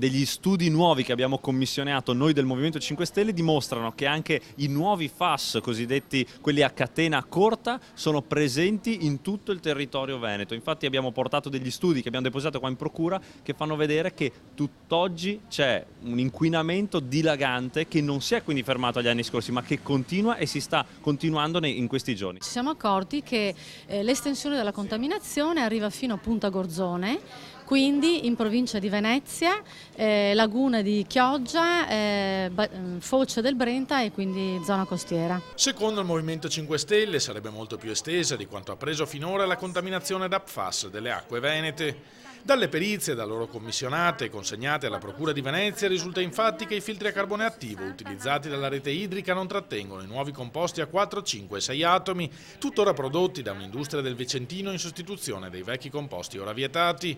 Degli studi nuovi che abbiamo commissionato noi del Movimento 5 Stelle dimostrano che anche i nuovi FAS, cosiddetti quelli a catena corta, sono presenti in tutto il territorio veneto. Infatti abbiamo portato degli studi che abbiamo depositato qua in procura che fanno vedere che tutt'oggi c'è un inquinamento dilagante che non si è quindi fermato agli anni scorsi, ma che continua e si sta continuando in questi giorni. Ci siamo accorti che l'estensione della contaminazione arriva fino a Punta Gorzone, quindi in provincia di Venezia, laguna di Chioggia, foce del Brenta e quindi zona costiera. Secondo il Movimento 5 Stelle sarebbe molto più estesa di quanto ha preso finora la contaminazione da PFAS delle acque venete. Dalle perizie da loro commissionate e consegnate alla Procura di Venezia risulta infatti che i filtri a carbone attivo utilizzati dalla rete idrica non trattengono i nuovi composti a 4, 5 e 6 atomi, tuttora prodotti da un'industria del Vicentino in sostituzione dei vecchi composti ora vietati.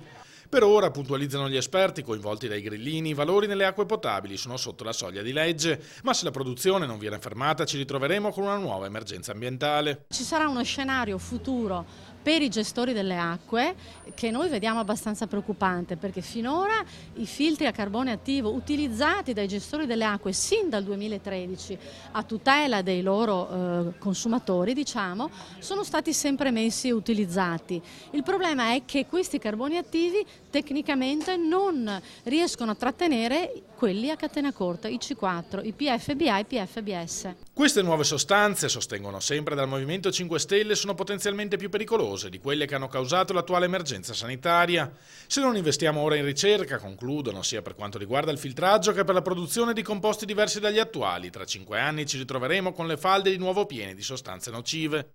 Per ora, puntualizzano gli esperti coinvolti dai grillini, i valori nelle acque potabili sono sotto la soglia di legge, ma se la produzione non viene fermata ci ritroveremo con una nuova emergenza ambientale. Ci sarà uno scenario futuro per i gestori delle acque che noi vediamo abbastanza preoccupante, perché finora i filtri a carbone attivo utilizzati dai gestori delle acque sin dal 2013 a tutela dei loro consumatori, diciamo, sono stati sempre messi e utilizzati. Il problema è che questi carboni attivi tecnicamente non riescono a trattenere quelli a catena corta, i C4, i PFBA e i PFBS. Queste nuove sostanze, sostengono sempre dal Movimento 5 Stelle, sono potenzialmente più pericolose di quelle che hanno causato l'attuale emergenza sanitaria. Se non investiamo ora in ricerca, concludono, sia per quanto riguarda il filtraggio che per la produzione di composti diversi dagli attuali, tra 5 anni ci ritroveremo con le falde di nuovo piene di sostanze nocive.